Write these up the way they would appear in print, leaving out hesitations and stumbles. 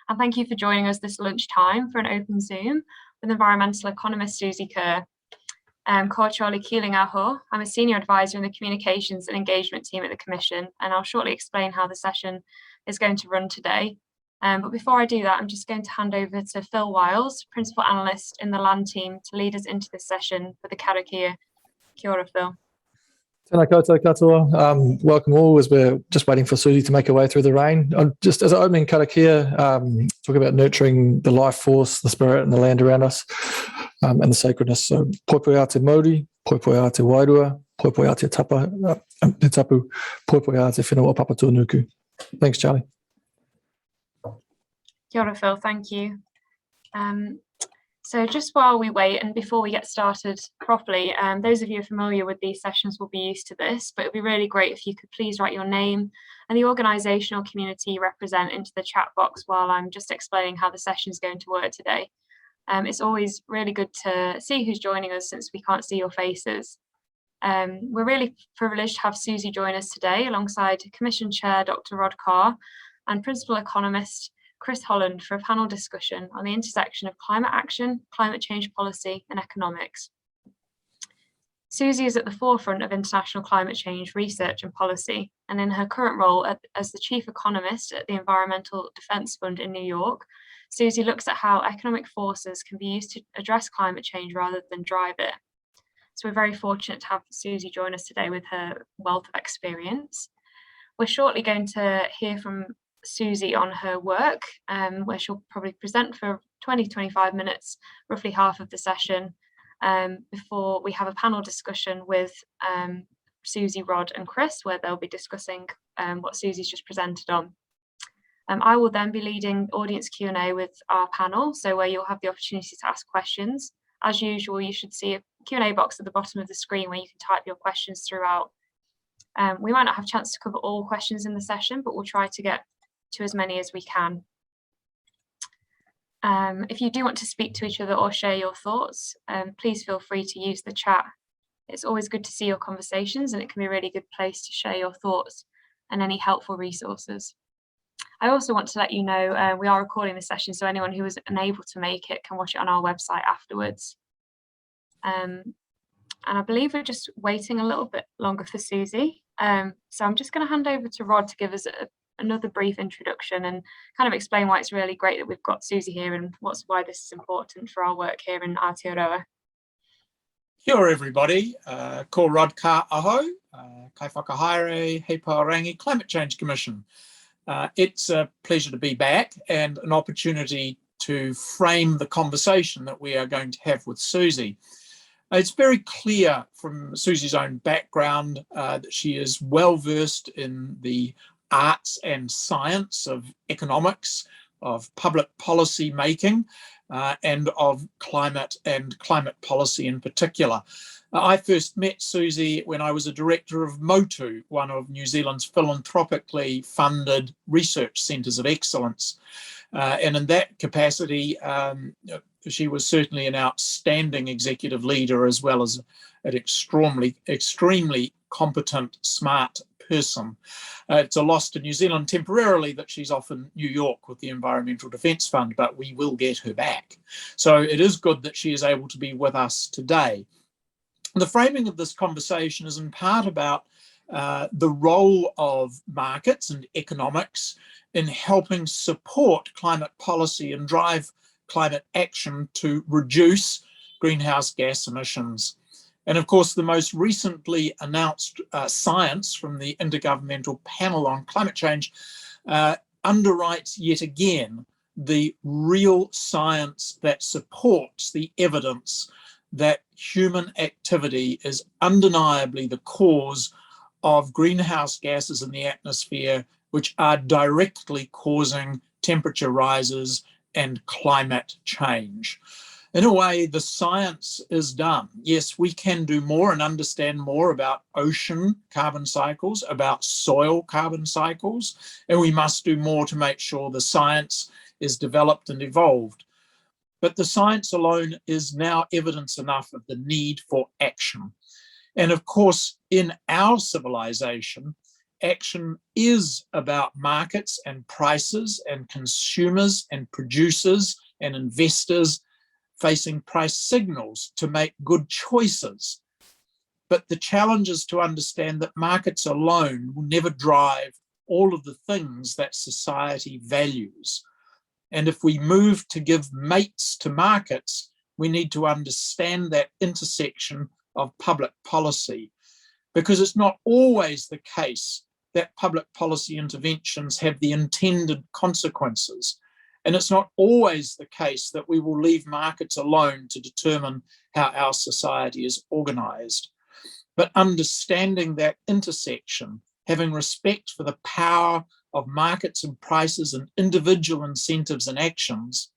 and thank you for joining us this lunchtime for an open Zoom with environmental economist Suzi Kerr. Charlie Keeling Aho. I'm a senior advisor in the communications and engagement team at the Commission, and I'll shortly explain how the session is going to run today. But before I do that, I'm just going to hand over to Phil Wiles, principal analyst in the land team, to lead us into this session for the Karakia. Kia ora, Phil. Tēnā koutou katoa. Welcome all, as we're just waiting for Suzi to make her way through the rain. Just as an opening karakia, talk about nurturing the life force, the spirit and the land around us, and the sacredness. So, poipoi a te mauri, poipoi a te wairua, poipoi a te tapu, poipoi a te whenua o Papatūānuku. Thanks, Charlie. Kia ora, Phil, thank you. So just while we wait and before we get started properly, those of you familiar with these sessions will be used to this, but it'd be really great if you could please write your name and the organisation or community you represent into the chat box while I'm just explaining how the session is going to work today. It's always really good to see who's joining us since we can't see your faces. We're really privileged to have Suzi join us today alongside Commission Chair Dr. Rod Carr and Principal Economist Chris Holland for a panel discussion on the intersection of climate action, climate change policy and economics. Suzi is at the forefront of international climate change research and policy, and in her current role as the chief economist at the Environmental Defence Fund in New York, Suzi looks at how economic forces can be used to address climate change rather than drive it. So we're very fortunate to have Suzi join us today with her wealth of experience. We're shortly going to hear from Suzi on her work, where she'll probably present for 20-25 minutes, roughly half of the session, before we have a panel discussion with Suzi, Rod and Chris, where they'll be discussing what Suzi's just presented on. I will then be leading audience Q&A with our panel, so where you'll have the opportunity to ask questions. As usual, you should see a Q&A box at the bottom of the screen where you can type your questions throughout. We might not have a chance to cover all questions in the session, but we'll try to get to as many as we can. If you do want to speak to each other or share your thoughts, please feel free to use the chat. It's always good to see your conversations, and it can be a really good place to share your thoughts and any helpful resources. I also want to let you know we are recording this session, so anyone who was unable to make it can watch it on our website afterwards. And I believe we're just waiting a little bit longer for Suzi. So I'm just going to hand over to Rod to give us another brief introduction and kind of explain why it's really great that we've got Suzi here and why this is important for our work here in Aotearoa. Kia ora everybody, ko Rod Carr aho, kai whakahaere, hei Paorangi Climate Change Commission. It's a pleasure to be back and an opportunity to frame the conversation that we are going to have with Suzi. It's very clear from Suzi's own background that she is well versed in the arts and science of economics, of public policy making, and of climate and climate policy in particular. I first met Suzi when I was a director of MOTU, one of New Zealand's philanthropically funded research centres of excellence. And in that capacity, she was certainly an outstanding executive leader, as well as an extremely competent, smart person. It's a loss to New Zealand temporarily that she's off in New York with the Environmental Defence Fund, but we will get her back. So it is good that she is able to be with us today. The framing of this conversation is in part about the role of markets and economics in helping support climate policy and drive climate action to reduce greenhouse gas emissions. And of course, the most recently announced science from the Intergovernmental Panel on Climate Change underwrites yet again the real science that supports the evidence that human activity is undeniably the cause of greenhouse gases in the atmosphere, which are directly causing temperature rises and climate change. In a way, the science is done. Yes, we can do more and understand more about ocean carbon cycles, about soil carbon cycles, and we must do more to make sure the science is developed and evolved. But the science alone is now evidence enough of the need for action. And of course, in our civilization, action is about markets and prices and consumers and producers and investors facing price signals to make good choices. But the challenge is to understand that markets alone will never drive all of the things that society values. And if we move to give mates to markets, we need to understand that intersection of public policy, because it's not always the case that public policy interventions have the intended consequences. And it's not always the case that we will leave markets alone to determine how our society is organized. But understanding that intersection, having respect for the power of markets and prices and individual incentives and actions,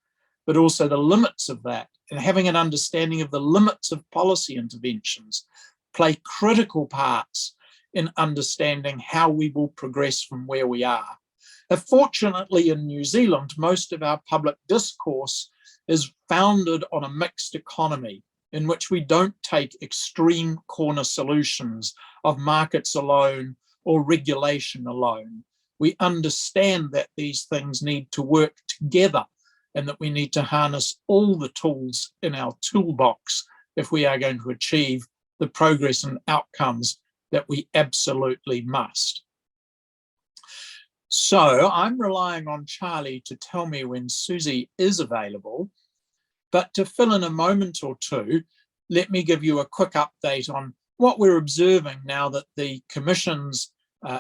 but also the limits of that, and having an understanding of the limits of policy interventions, play critical parts in understanding how we will progress from where we are. Now, fortunately, in New Zealand, most of our public discourse is founded on a mixed economy in which we don't take extreme corner solutions of markets alone or regulation alone. We understand that these things need to work together and that we need to harness all the tools in our toolbox if we are going to achieve the progress and outcomes that we absolutely must. So I'm relying on Charlie to tell me when Suzi is available, but to fill in a moment or two, let me give you a quick update on what we're observing now that the Commission's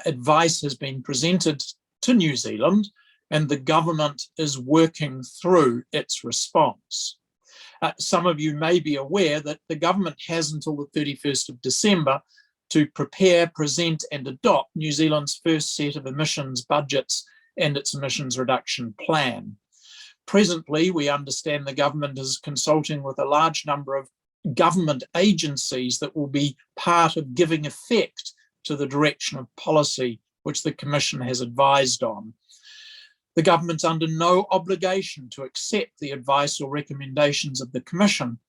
advice has been presented to New Zealand and the government is working through its response. Some of you may be aware that the government has until the 31st of December to prepare, present and adopt New Zealand's first set of emissions budgets and its emissions reduction plan. Presently, we understand the government is consulting with a large number of government agencies that will be part of giving effect to the direction of policy which the Commission has advised on. The government's under no obligation to accept the advice or recommendations of the Commission,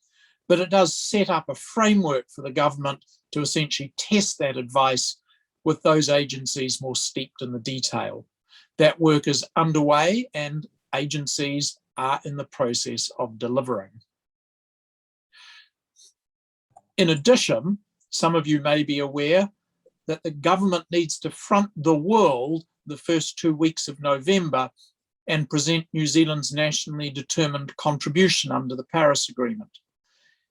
but it does set up a framework for the government to essentially test that advice with those agencies more steeped in the detail. That work is underway and agencies are in the process of delivering. In addition, some of you may be aware that the government needs to front the world the first 2 weeks of November and present New Zealand's nationally determined contribution under the Paris Agreement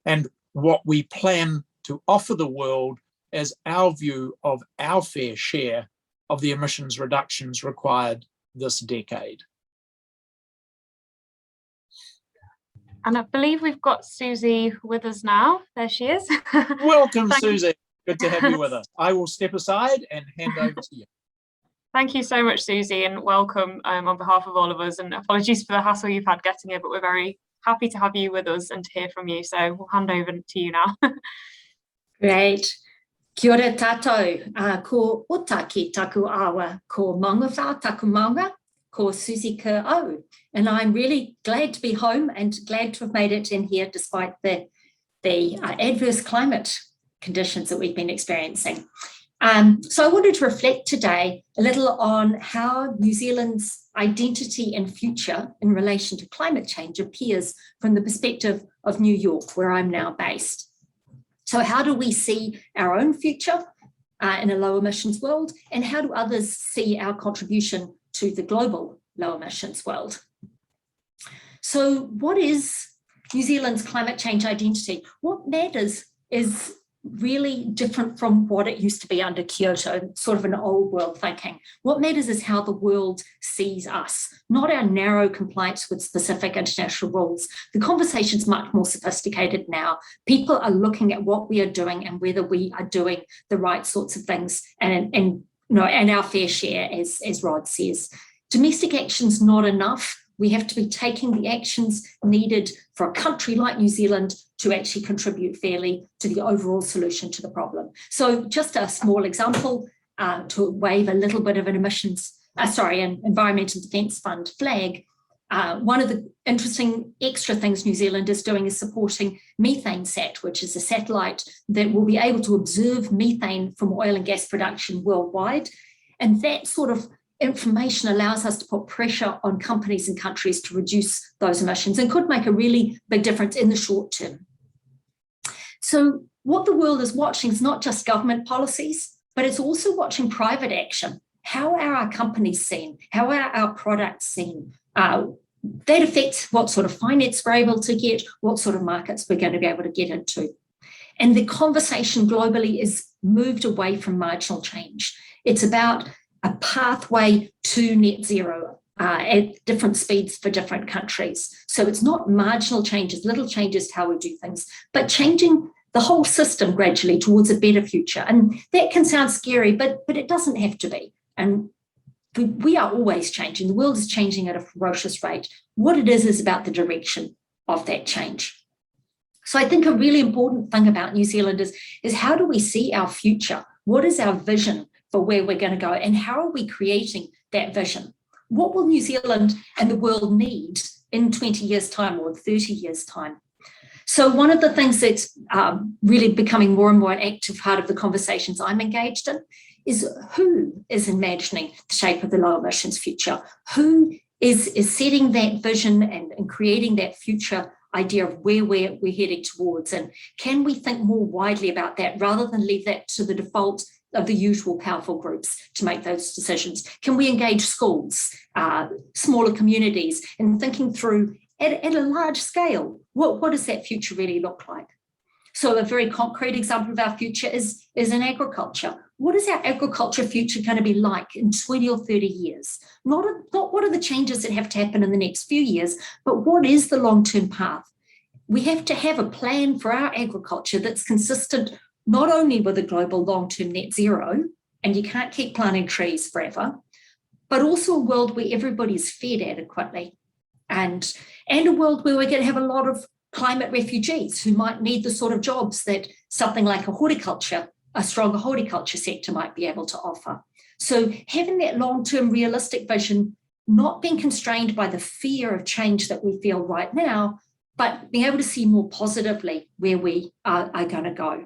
and what we plan to offer the world as our view of our fair share of the emissions reductions required this decade. And I believe we've got Suzi with us now. There she is. Welcome, Suzi. Good to have you with us. I will step aside and hand over to you. Thank you so much, Suzi, and welcome on behalf of all of us. And apologies for the hassle you've had getting here, but we're very happy to have you with us and to hear from you. So we'll hand over to you now. Great. Kia ora tātou, ko ota ki taku awa, ko mangawha taku maunga, ko Suzi Kerr au. And I'm really glad to be home and glad to have made it in here despite the adverse climate conditions that we've been experiencing. So I wanted to reflect today a little on how New Zealand's identity and future in relation to climate change appears from the perspective of New York, where I'm now based. So how do we see our own future in a low emissions world, and how do others see our contribution to the global low emissions world? So what is New Zealand's climate change identity? What matters is really different from what it used to be under Kyoto, sort of an old world thinking. What matters is how the world sees us, not our narrow compliance with specific international rules. The conversation's much more sophisticated now. People are looking at what we are doing and whether we are doing the right sorts of things and our fair share, as Rod says. Domestic action's not enough. We have to be taking the actions needed for a country like New Zealand to actually contribute fairly to the overall solution to the problem. So just a small example to wave a little bit of an an Environmental Defence Fund flag. One of the interesting extra things New Zealand is doing is supporting MethaneSat, which is a satellite that will be able to observe methane from oil and gas production worldwide. And that sort of information allows us to put pressure on companies and countries to reduce those emissions and could make a really big difference in the short term. So what the world is watching is not just government policies, but it's also watching private action. How are our companies seen? How are our products seen? That affects what sort of finance we're able to get, what sort of markets we're going to be able to get into. And the conversation globally is moved away from marginal change. It's about a pathway to net zero at different speeds for different countries. So it's not marginal changes, little changes to how we do things, but changing the whole system gradually towards a better future. And that can sound scary, but it doesn't have to be. And we are always changing. The world is changing at a ferocious rate. What it is about the direction of that change. So I think a really important thing about New Zealand is how do we see our future? What is our vision for where we're going to go? And how are we creating that vision? What will New Zealand and the world need in 20 years' time or 30 years' time? So one of the things that's really becoming more and more an active part of the conversations I'm engaged in is who is imagining the shape of the low emissions future? Who is setting that vision and creating that future idea of where we're heading towards? And can we think more widely about that rather than leave that to the default of the usual powerful groups to make those decisions? Can we engage schools, smaller communities in thinking through at a large scale, what does that future really look like? So a very concrete example of our future is in agriculture. What is our agriculture future going to be like in 20 or 30 years? Not what are the changes that have to happen in the next few years, but what is the long-term path? We have to have a plan for our agriculture that's consistent not only with a global long-term net zero, and you can't keep planting trees forever, but also a world where everybody's fed adequately, and a world where we're going to have a lot of climate refugees who might need the sort of jobs that something like a stronger horticulture sector might be able to offer. So having that long-term realistic vision, not being constrained by the fear of change that we feel right now, but being able to see more positively where we are going to go.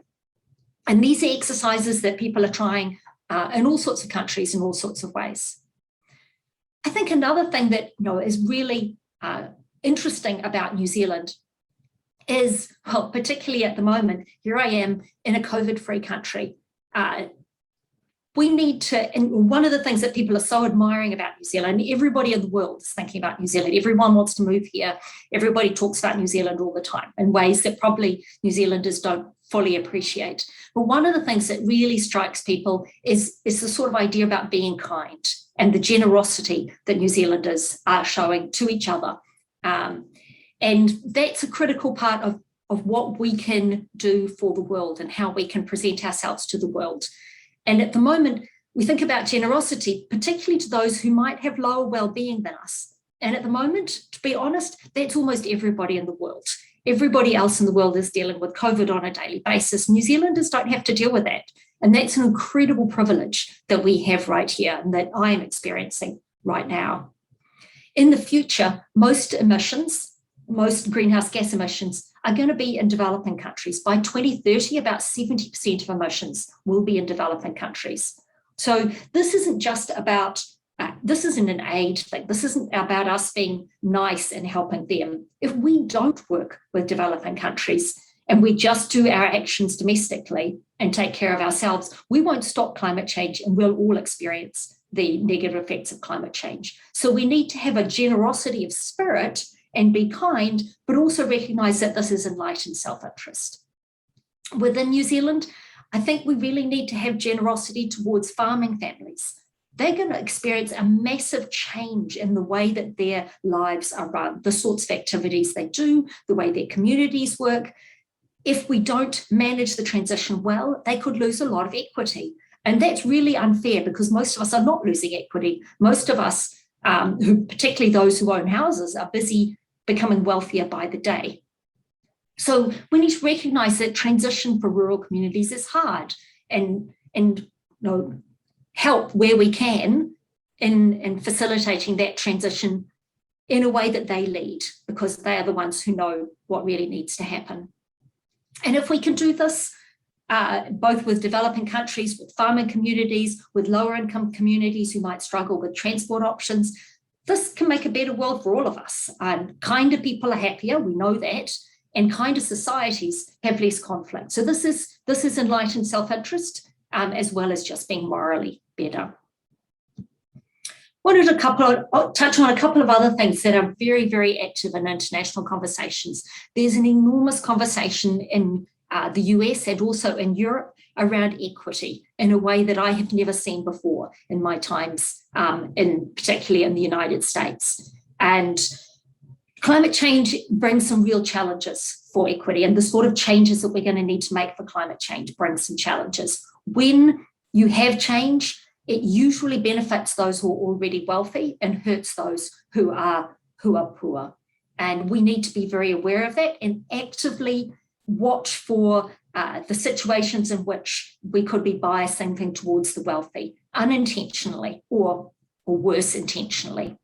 And these are exercises that people are trying in all sorts of countries in all sorts of ways. I think another thing that is really interesting about New Zealand is, well, particularly at the moment, here I am in a COVID-free country. We need to, and one of the things that people are so admiring about New Zealand, everybody in the world is thinking about New Zealand. Everyone wants to move here. Everybody talks about New Zealand all the time in ways that probably New Zealanders don't fully appreciate. But one of the things that really strikes people is the sort of idea about being kind and the generosity that New Zealanders are showing to each other. And that's a critical part of what we can do for the world and how we can present ourselves to the world. And at the moment, we think about generosity, particularly to those who might have lower well-being than us. And at the moment, to be honest, that's almost everybody in the world. Everybody else in the world is dealing with COVID on a daily basis. New Zealanders don't have to deal with that. And that's an incredible privilege that we have right here and that I am experiencing right now. In the future, most greenhouse gas emissions are going to be in developing countries. By 2030, about 70% of emissions will be in developing countries. So this isn't just about, this isn't an aid thing. This isn't about us being nice and helping them. If we don't work with developing countries and we just do our actions domestically and take care of ourselves, we won't stop climate change and we'll all experience the negative effects of climate change. So we need to have a generosity of spirit and be kind, but also recognise that this is enlightened self-interest. Within New Zealand, I think we really need to have generosity towards farming families. They're going to experience a massive change in the way that their lives are run, the sorts of activities they do, the way their communities work. If we don't manage the transition well, they could lose a lot of equity. And that's really unfair because most of us are not losing equity. Most of us, particularly those who own houses, are busy becoming wealthier by the day. So we need to recognise that transition for rural communities is hard and help where we can in facilitating that transition in a way that they lead, because they are the ones who know what really needs to happen. And if we can do this, both with developing countries, with farming communities, with lower income communities who might struggle with transport options. This can make a better world for all of us. Kinder people are happier, we know that, and kinder societies have less conflict. So this is enlightened self-interest, as well as just being morally better. Wanted to touch on a couple of other things that are very, very active in international conversations. There's an enormous conversation in the US and also in Europe around equity in a way that I have never seen before in my times, particularly in the United States. And climate change brings some real challenges for equity, and the sort of changes that we're going to need to make for climate change bring some challenges. When you have change, it usually benefits those who are already wealthy and hurts those who are poor. And we need to be very aware of that and actively watch for the situations in which we could be biasing things towards the wealthy unintentionally or worse, intentionally.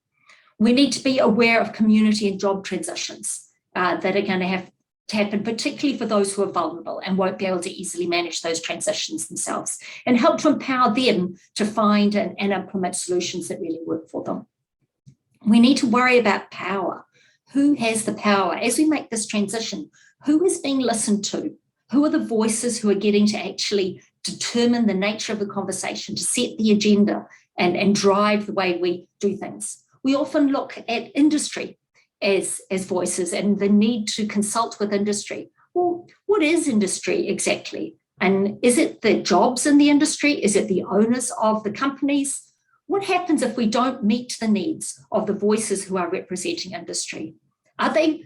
We need to be aware of community and job transitions that are going to have to happen, particularly for those who are vulnerable and won't be able to easily manage those transitions themselves, and help to empower them to find and implement solutions that really work for them. We need to worry about power. Who has the power? As we make this transition, who is being listened to? Who are the voices who are getting to actually determine the nature of the conversation, to set the agenda and drive the way we do things? We often look at industry as voices and the need to consult with industry. Well, what is industry exactly? And is it the jobs in the industry? Is it the owners of the companies? What happens if we don't meet the needs of the voices who are representing industry? Are they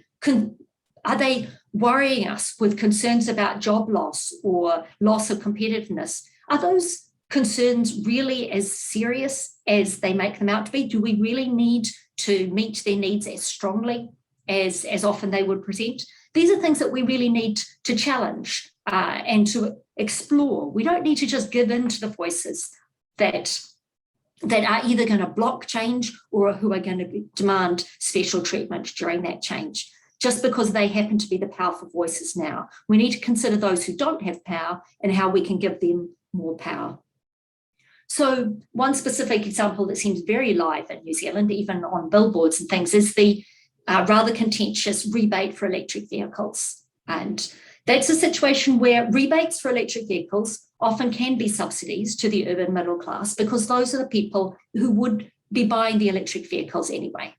worrying us with concerns about job loss or loss of competitiveness? Are those concerns really as serious as they make them out to be? Do we really need to meet their needs as strongly as often they would present? These are things that we really need to challenge and to explore. We don't need to just give in to the voices that are either going to block change or who are going to demand special treatment during that change, just because they happen to be the powerful voices now. We need to consider those who don't have power and how we can give them more power. So one specific example that seems very live in New Zealand, even on billboards and things, is the rather contentious rebate for electric vehicles. And that's a situation where rebates for electric vehicles often can be subsidies to the urban middle class, because those are the people who would be buying the electric vehicles anyway.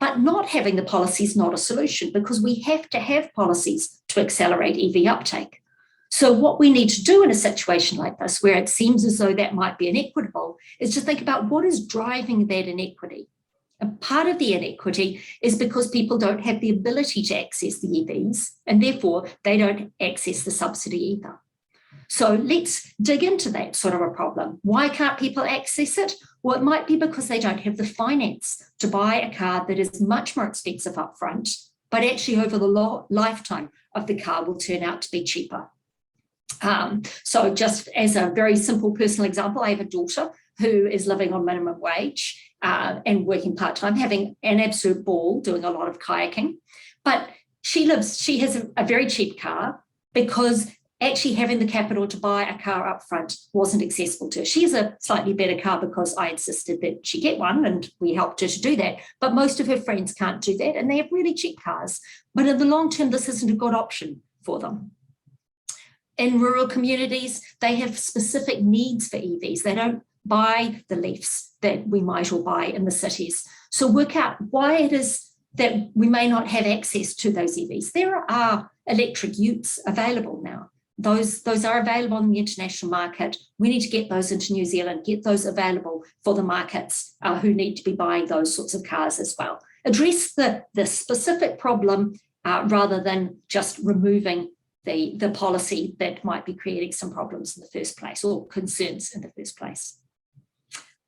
But not having the policy is not a solution, because we have to have policies to accelerate EV uptake. So what we need to do in a situation like this, where it seems as though that might be inequitable, is to think about what is driving that inequity. And part of the inequity is because people don't have the ability to access the EVs, and therefore they don't access the subsidy either. So let's dig into that sort of a problem. Why can't people access it? Well, it might be because they don't have the finance to buy a car that is much more expensive up front, but actually over the lifetime of the car will turn out to be cheaper. So just as a very simple personal example, I have a daughter who is living on minimum wage and working part-time, having an absolute ball doing a lot of kayaking. But she has a very cheap car because actually having the capital to buy a car up front wasn't accessible to her. She has a slightly better car because I insisted that she get one and we helped her to do that. But most of her friends can't do that and they have really cheap cars. But in the long term, this isn't a good option for them. In rural communities, they have specific needs for EVs. They don't buy the Leafs that we might all buy in the cities. So work out why it is that we may not have access to those EVs. There are electric utes available now. Those are available in the international market. We need to get those into New Zealand, get those available for the markets who need to be buying those sorts of cars as well. Address the specific problem rather than just removing the policy that might be creating some problems in the first place or concerns in the first place.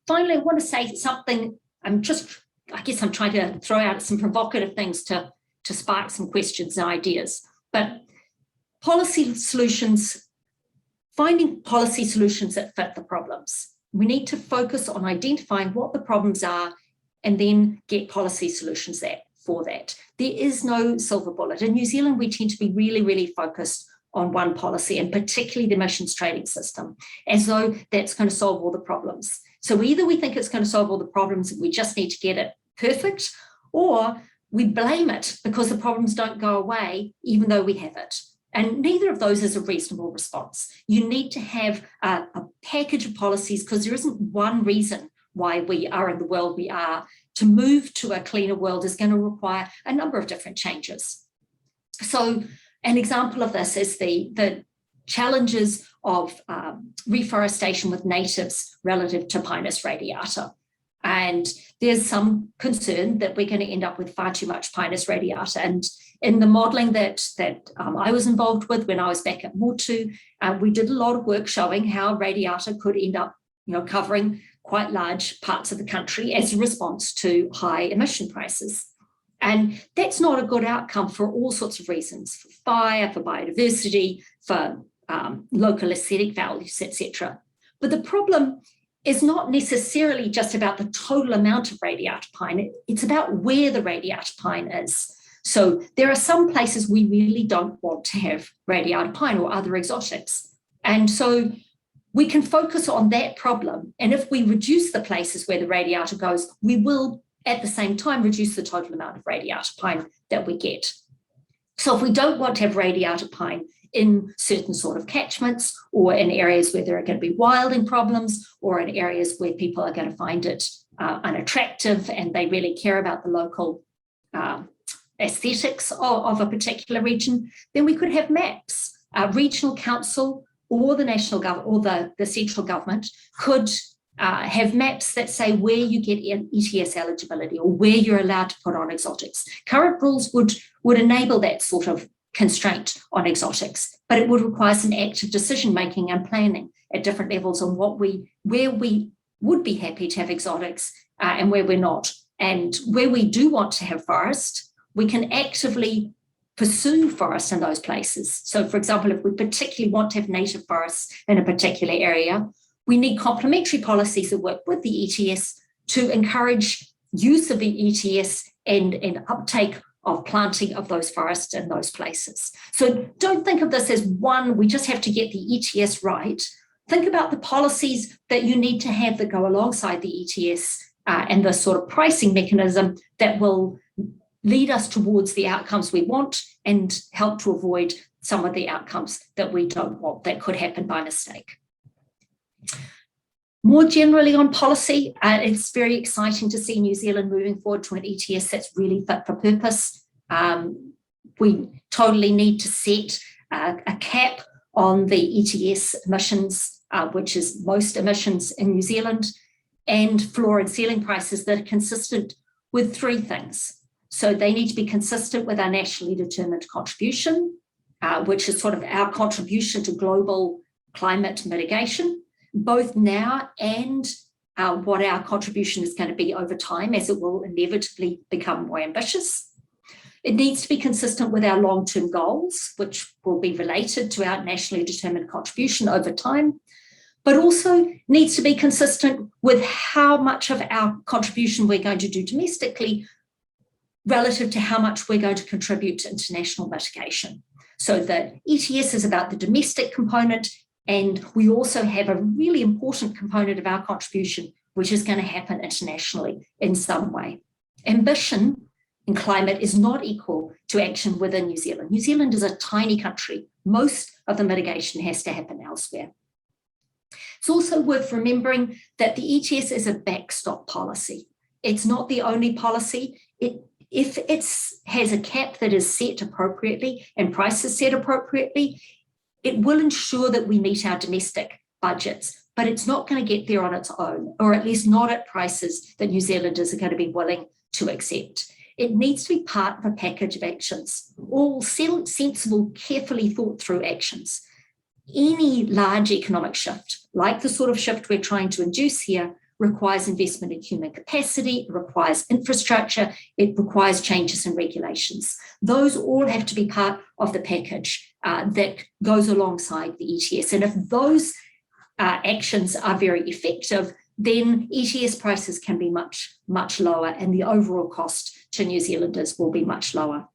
Finally, I want to say something. I guess I'm trying to throw out some provocative things to spark some questions and ideas. But finding policy solutions that fit the problems. We need to focus on identifying what the problems are and then get policy solutions for that. There is no silver bullet. In New Zealand, we tend to be really, really focused on one policy, and particularly the emissions trading system, as though that's going to solve all the problems. So either we think it's going to solve all the problems and we just need to get it perfect, or we blame it because the problems don't go away even though we have it. And neither of those is a reasonable response. You need to have a package of policies, because there isn't one reason why we are in the world we are. To move to a cleaner world is going to require a number of different changes. So an example of this is the challenges of reforestation with natives relative to Pinus radiata. And there's some concern that we're going to end up with far too much Pinus radiata. And in the modelling that I was involved with when I was back at Motu, we did a lot of work showing how radiata could end up, covering quite large parts of the country as a response to high emission prices. And that's not a good outcome for all sorts of reasons: for fire, for biodiversity, for local aesthetic values, etc. But the problem is not necessarily just about the total amount of radiata pine, it's about where the radiata pine is. So there are some places we really don't want to have radiata pine or other exotics. And so we can focus on that problem. And if we reduce the places where the radiata goes, we will at the same time reduce the total amount of radiata pine that we get. So if we don't want to have radiata pine in certain sort of catchments, or in areas where there are going to be wilding problems, or in areas where people are going to find it unattractive and they really care about the local aesthetics of a particular region, then we could have maps. Regional council or the national government or the central government could have maps that say where you get ETS eligibility or where you're allowed to put on exotics. Current rules would enable that sort of constraint on exotics, but it would require some active decision-making and planning at different levels on where we would be happy to have exotics and where we're not. And where we do want to have forest, we can actively pursue forest in those places. So, for example, if we particularly want to have native forests in a particular area, we need complementary policies that work with the ETS to encourage use of the ETS and uptake of planting of those forests in those places. So don't think of this as one, we just have to get the ETS right. Think about the policies that you need to have that go alongside the ETS and the sort of pricing mechanism that will lead us towards the outcomes we want and help to avoid some of the outcomes that we don't want that could happen by mistake. More generally on policy, it's very exciting to see New Zealand moving forward to an ETS that's really fit for purpose. We totally need to set a cap on the ETS emissions, which is most emissions in New Zealand, and floor and ceiling prices that are consistent with three things. So they need to be consistent with our nationally determined contribution, which is sort of our contribution to global climate mitigation, both now and what our contribution is going to be over time, as it will inevitably become more ambitious. It needs to be consistent with our long-term goals, which will be related to our nationally determined contribution over time, but also needs to be consistent with how much of our contribution we're going to do domestically relative to how much we're going to contribute to international mitigation. So the ETS is about the domestic component, and we also have a really important component of our contribution, which is going to happen internationally in some way. Ambition in climate is not equal to action within New Zealand. New Zealand is a tiny country. Most of the mitigation has to happen elsewhere. It's also worth remembering that the ETS is a backstop policy. It's not the only policy. If it has a cap that is set appropriately and prices set appropriately, it will ensure that we meet our domestic budgets, but it's not going to get there on its own, or at least not at prices that New Zealanders are going to be willing to accept. It needs to be part of a package of actions, all sensible, carefully thought through actions. Any large economic shift, like the sort of shift we're trying to induce here, requires investment in human capacity, it requires infrastructure, it requires changes in regulations. Those all have to be part of the package that goes alongside the ETS. And if those actions are very effective, then ETS prices can be much, much lower, and the overall cost to New Zealanders will be much lower.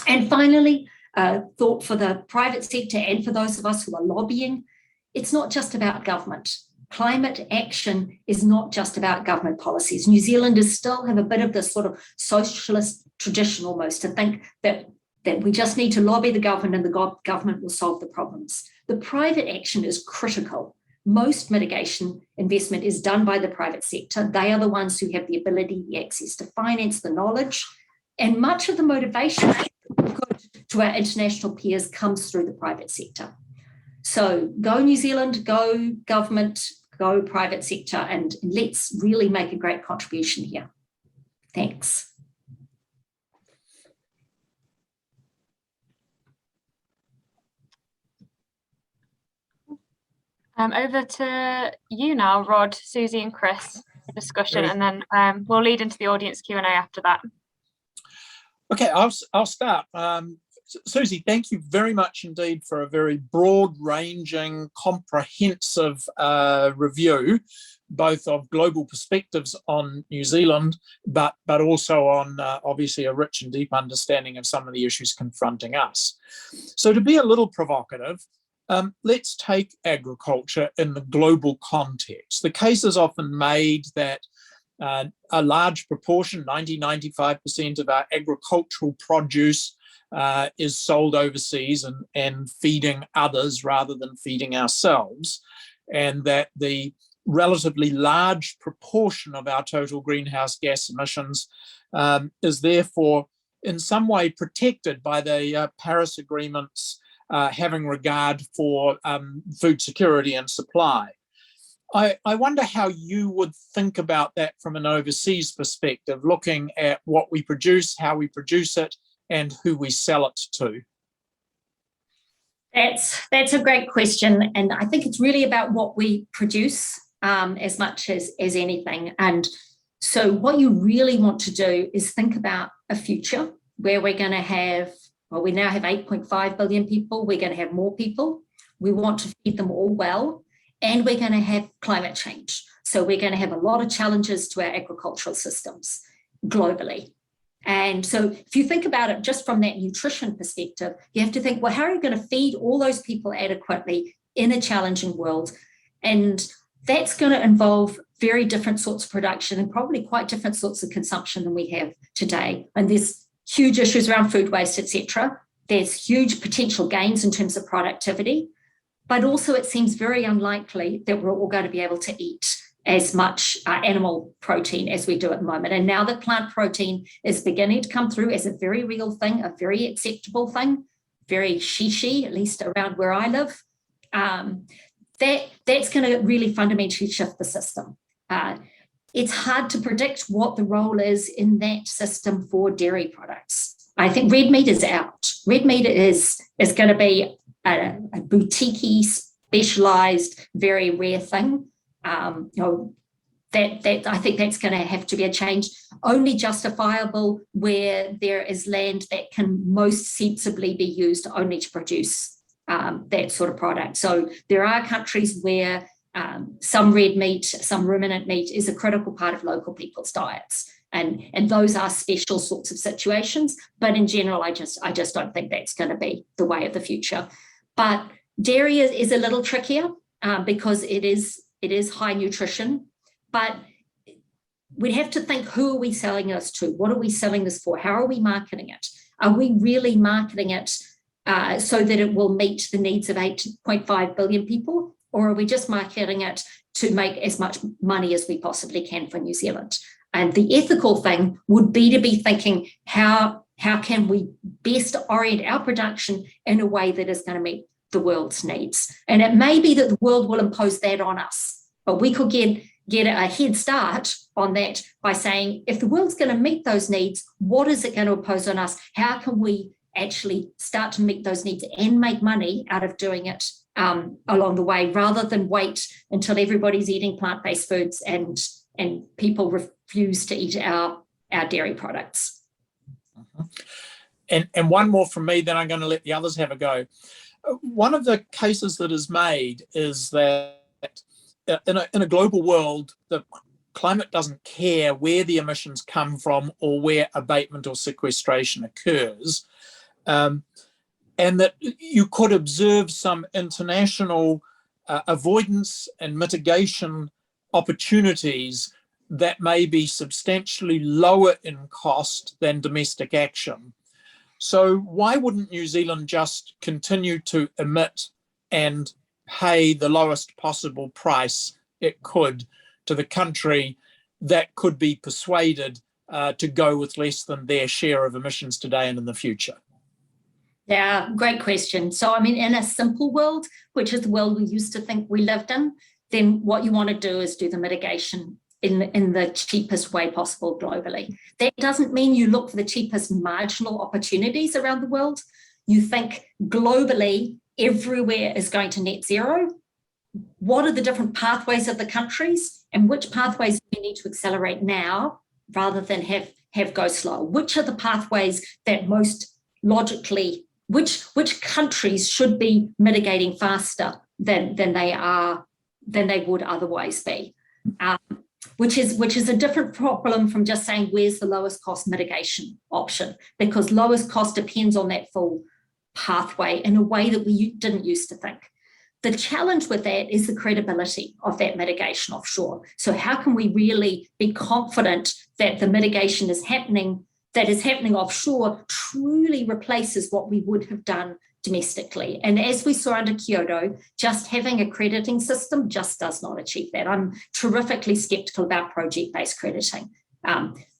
And finally, thought for the private sector and for those of us who are lobbying, it's not just about government. Climate action is not just about government policies. New Zealanders still have a bit of this sort of socialist tradition almost to think that we just need to lobby the government and the government will solve the problems. The private action is critical. Most mitigation investment is done by the private sector. They are the ones who have the ability, the access to finance, the knowledge, and much of the motivation to our international peers comes through the private sector. So go New Zealand, go government, go private sector, and let's really make a great contribution here. Thanks. Over to you now, Rod, Suzi and Chris, for discussion, and then we'll lead into the audience Q&A after that. Okay, I'll start. Suzi, thank you very much indeed for a very broad-ranging, comprehensive review, both of global perspectives on New Zealand, but also on obviously a rich and deep understanding of some of the issues confronting us. So to be a little provocative, let's take agriculture in the global context. The case is often made that a large proportion, 90–95% of our agricultural produce is sold overseas and feeding others rather than feeding ourselves, and that the relatively large proportion of our total greenhouse gas emissions is therefore in some way protected by the Paris Agreement's having regard for food security and supply. I wonder how you would think about that from an overseas perspective, looking at what we produce, how we produce it, and who we sell it to. That's a great question, and I think it's really about what we produce as much as anything. And so what you really want to do is think about a future where we're going to have, well, we now have 8.5 billion people, we're going to have more people, we want to feed them all well, and we're going to have climate change. So we're going to have a lot of challenges to our agricultural systems globally. And so if you think about it just from that nutrition perspective, you have to think, well, how are you going to feed all those people adequately in a challenging world? And that's going to involve very different sorts of production and probably quite different sorts of consumption than we have today. And there's huge issues around food waste, etc. There's huge potential gains in terms of productivity, but also it seems very unlikely that we're all going to be able to eat as much animal protein as we do at the moment. And now that plant protein is beginning to come through as a very real thing, a very acceptable thing, very shishi, at least around where I live, that's going to really fundamentally shift the system. It's hard to predict what the role is in that system for dairy products. I think red meat is out. Red meat is going to be a boutique-y, specialized, very rare thing. That I think that's going to have to be a change, only justifiable where there is land that can most sensibly be used only to produce that sort of product. So there are countries where some red meat, some ruminant meat is a critical part of local people's diets. And those are special sorts of situations. But in general, I just don't think that's going to be the way of the future. But dairy is a little trickier because it is high nutrition, but we'd have to think, who are we selling this to? What are we selling this for? How are we marketing it? Are we really marketing it so that it will meet the needs of 8.5 billion people? Or are we just marketing it to make as much money as we possibly can for New Zealand? And the ethical thing would be to be thinking, how can we best orient our production in a way that is going to meet the world's needs? And it may be that the world will impose that on us, but we could get a head start on that by saying, if the world's going to meet those needs, what is it going to impose on us? How can we actually start to meet those needs and make money out of doing it along the way, rather than wait until everybody's eating plant-based foods and people refuse to eat our dairy products. And one more from me, then I'm going to let the others have a go. One of the cases that is made is that in a global world, the climate doesn't care where the emissions come from or where abatement or sequestration occurs. and that you could observe some international avoidance and mitigation opportunities that may be substantially lower in cost than domestic action. So why wouldn't New Zealand just continue to emit and pay the lowest possible price it could to the country that could be persuaded to go with less than their share of emissions today and in the future? Yeah, great question. So, I mean, in a simple world, which is the world we used to think we lived in, then what you want to do is do the mitigation in the cheapest way possible globally. That doesn't mean you look for the cheapest marginal opportunities around the world. You think globally, everywhere is going to net zero. What are the different pathways of the countries, and which pathways do we need to accelerate now rather than have go slow? Which are the pathways that most logically, which countries should be mitigating faster than they would otherwise be? Which is a different problem from just saying where's the lowest cost mitigation option, because lowest cost depends on that full pathway in a way that we didn't used to think. The challenge with that is the credibility of that mitigation offshore. So how can we really be confident that the mitigation that is happening offshore truly replaces what we would have done domestically? And as we saw under Kyoto, just having a crediting system just does not achieve that. I'm terrifically skeptical about project-based crediting.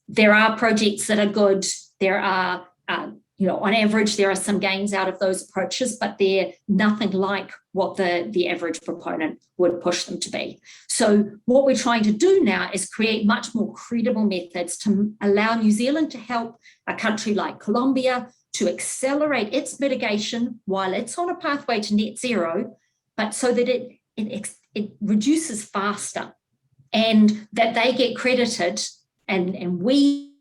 There are projects that are good. There are, on average, there are some gains out of those approaches, but they're nothing like what the average proponent would push them to be. So what we're trying to do now is create much more credible methods to allow New Zealand to help a country like Colombia to accelerate its mitigation while it's on a pathway to net zero, but so that it reduces faster and that they get credited and we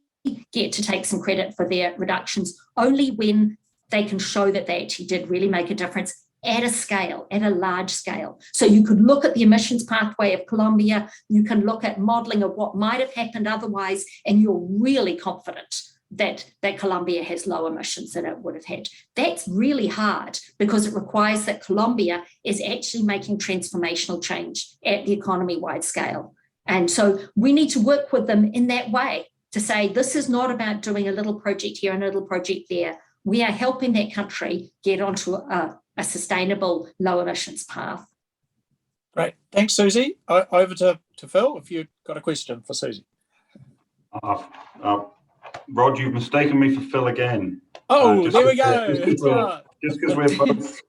get to take some credit for their reductions only when they can show that they actually did really make a difference at a scale, at a large scale. So you could look at the emissions pathway of Colombia, you can look at modelling of what might have happened otherwise, and you're really confident that Colombia has low emissions than it would have had. That's really hard because it requires that Colombia is actually making transformational change at the economy-wide scale. And so we need to work with them in that way to say, this is not about doing a little project here and a little project there. We are helping that country get onto a sustainable low emissions path. Great. Thanks, Suzi. Over to Phil, if you've got a question for Suzi. Rod, you've mistaken me for Phil again. Oh, there we go. Just because we're both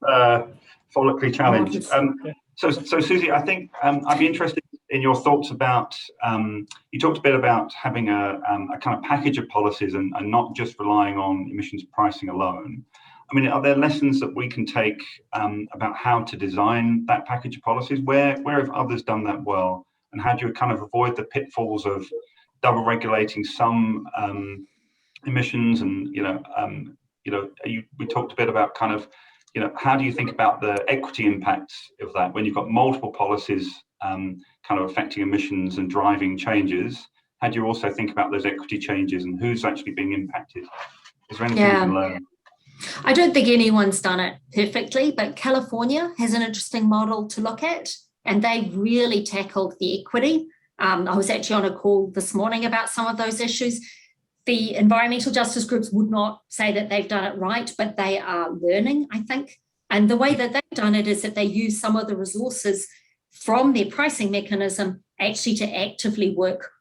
follically challenged. So Suzi, I think I'd be interested in your thoughts about, you talked a bit about having a kind of package of policies and not just relying on emissions pricing alone. I mean, are there lessons that we can take about how to design that package of policies? Where have others done that well? And how do you kind of avoid the pitfalls of double regulating some emissions? And, we talked a bit about kind of, how do you think about the equity impacts of that when you've got multiple policies kind of affecting emissions and driving changes? How do you also think about those equity changes and who's actually being impacted? Is there anything we can learn? I don't think anyone's done it perfectly, but California has an interesting model to look at, and they really tackled the equity. I was actually on a call this morning about some of those issues. The environmental justice groups would not say that they've done it right, but they are learning, I think. And the way that they've done it is that they use some of the resources from their pricing mechanism actually to actively work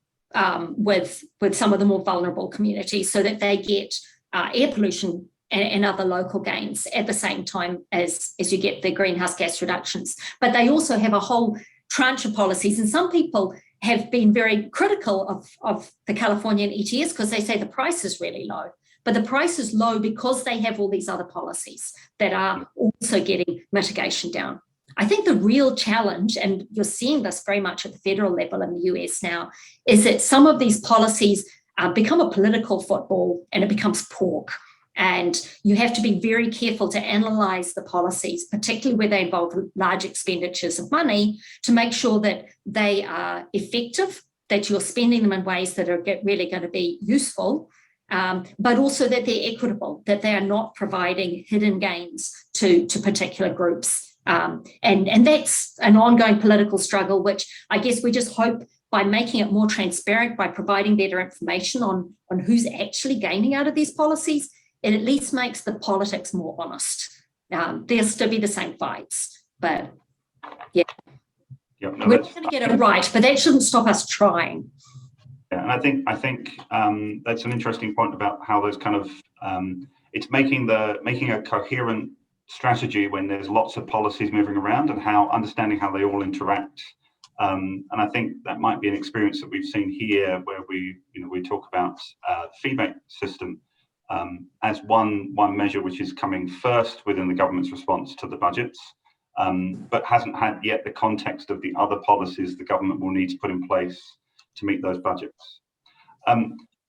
with some of the more vulnerable communities so that they get air pollution and other local gains at the same time as you get the greenhouse gas reductions. But they also have a whole tranche of policies, and some people have been very critical of the Californian ETS because they say the price is really low. But the price is low because they have all these other policies that are also getting mitigation down. I think the real challenge, and you're seeing this very much at the federal level in the US now, is that some of these policies become a political football and it becomes pork. And you have to be very careful to analyse the policies, particularly where they involve large expenditures of money, to make sure that they are effective, that you're spending them in ways that are really going to be useful, but also that they're equitable, that they are not providing hidden gains to particular groups. And that's an ongoing political struggle, which I guess we just hope by making it more transparent, by providing better information on who's actually gaining out of these policies, it at least makes the politics more honest. There'll still be the same fights, but yeah. Yep, no, we're not going to get it right, but that shouldn't stop us trying. Yeah, and I think that's an interesting point about how those kind of it's making a coherent strategy when there's lots of policies moving around, and understanding how they all interact. And I think that might be an experience that we've seen here, where we talk about the feedback system as one measure which is coming first within the government's response to the budgets, but hasn't had yet the context of the other policies the government will need to put in place to meet those budgets.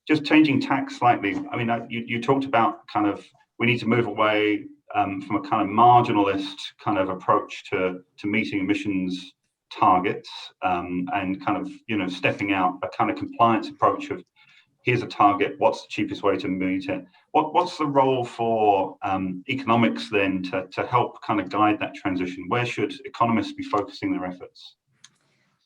Just changing tack slightly, I mean, you talked about kind of we need to move away from a kind of marginalist kind of approach to meeting emissions targets, and kind of stepping out a kind of compliance approach of here's a target, what's the cheapest way to meet it? What's the role for economics then to help kind of guide that transition? Where should economists be focusing their efforts?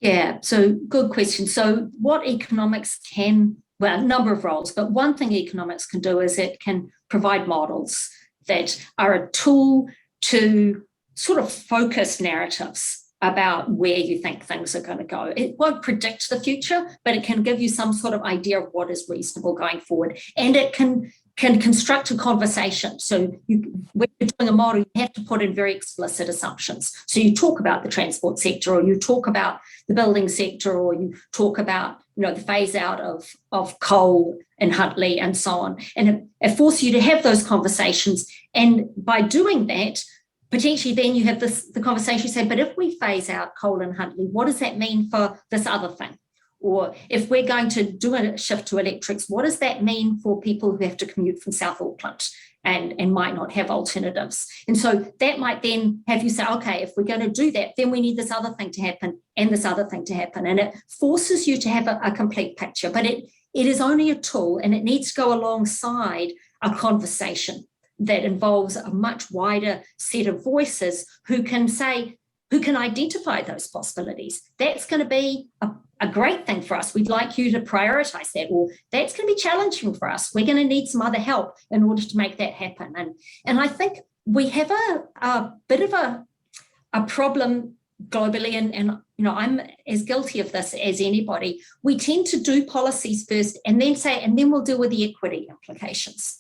Yeah, so good question. So what economics can, well, a number of roles, but one thing economics can do is it can provide models that are a tool to sort of focus narratives about where you think things are going to go. It won't predict the future, but it can give you some sort of idea of what is reasonable going forward. And it can construct a conversation. So when you're doing a model, you have to put in very explicit assumptions. So you talk about the transport sector, or you talk about the building sector, or you talk about the phase out of coal in Huntly and so on. And it forces you to have those conversations. And by doing that, potentially then you have the conversation, you say, but if we phase out coal in Huntly, what does that mean for this other thing? Or if we're going to do a shift to electrics, what does that mean for people who have to commute from South Auckland and might not have alternatives? And so that might then have you say, okay, if we're going to do that, then we need this other thing to happen and this other thing to happen. And it forces you to have a complete picture, but it is only a tool, and it needs to go alongside a conversation that involves a much wider set of voices who can identify those possibilities. That's going to be a great thing for us. We'd like you to prioritize that, or that's going to be challenging for us. We're going to need some other help in order to make that happen. And I think we have a bit of a problem globally, and I'm as guilty of this as anybody. We tend to do policies first and then we'll deal with the equity implications.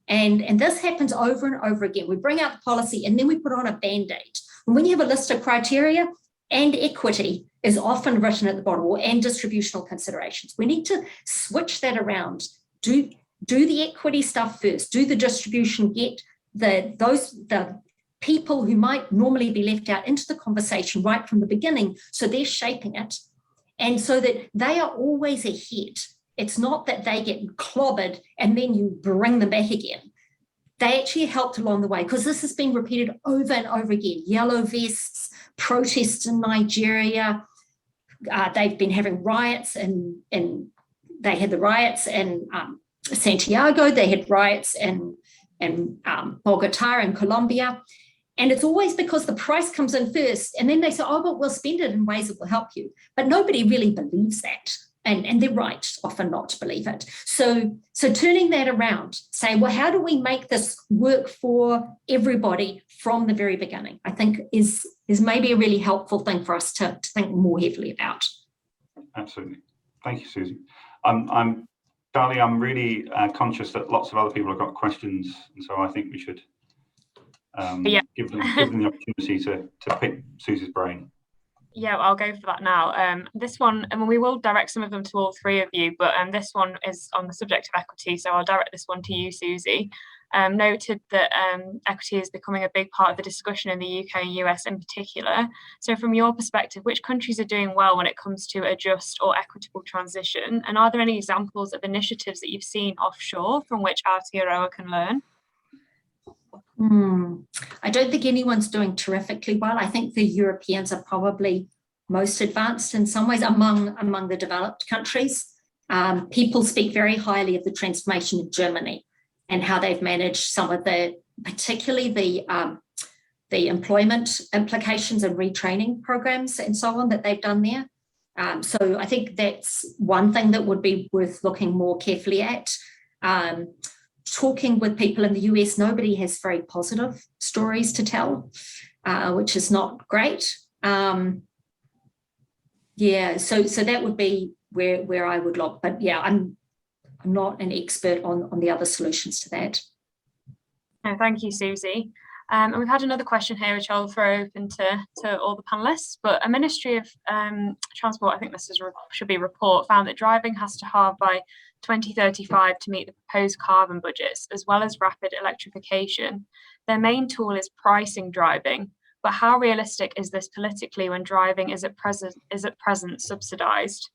And this happens over and over again. We bring out the policy and then we put on a Band-Aid. And when you have a list of criteria, and equity is often written at the bottom, and distributional considerations, we need to switch that around. Do the equity stuff first. Do the distribution. Get the people who might normally be left out into the conversation right from the beginning, so they're shaping it, and so that they are always ahead. It's not that they get clobbered and then you bring them back again. They actually helped along the way, because this has been repeated over and over again. Yellow vests, protests in Nigeria. They've been having riots, and they had the riots in Santiago. They had riots in Bogota in Colombia. And it's always because the price comes in first, and then they say, oh, but we'll spend it in ways that will help you. But nobody really believes that. And they're right often not to believe it. So turning that around, saying, well, how do we make this work for everybody from the very beginning, I think is maybe a really helpful thing for us to think more heavily about. Absolutely. Thank you, Susie. Charlie, I'm really conscious that lots of other people have got questions, and so I think we should give them the opportunity to pick Susie's brain. Yeah, I'll go for that now. This one, and we will direct some of them to all three of you, but this one is on the subject of equity, so I'll direct this one to you, Susie. Noted that equity is becoming a big part of the discussion in the UK and US in particular. So from your perspective, which countries are doing well when it comes to a just or equitable transition? And are there any examples of initiatives that you've seen offshore from which Aotearoa can learn? I don't think anyone's doing terrifically well. I think the Europeans are probably most advanced in some ways among the developed countries. People speak very highly of the transformation in Germany and how they've managed some of particularly the employment implications and retraining programs and so on that they've done there. So I think that's one thing that would be worth looking more carefully at. Talking with people in the US, nobody has very positive stories to tell, which is not great. Yeah, so that would be where I would look. But yeah, I'm not an expert on the other solutions to that. No, thank you, Susie. And we've had another question here, which I'll throw open to all the panelists. But a Ministry of Transport, I think this should be a report, found that driving has to halve by 2035 to meet the proposed carbon budgets, as well as rapid electrification. Their main tool is pricing driving. But how realistic is this politically when driving is at present subsidised?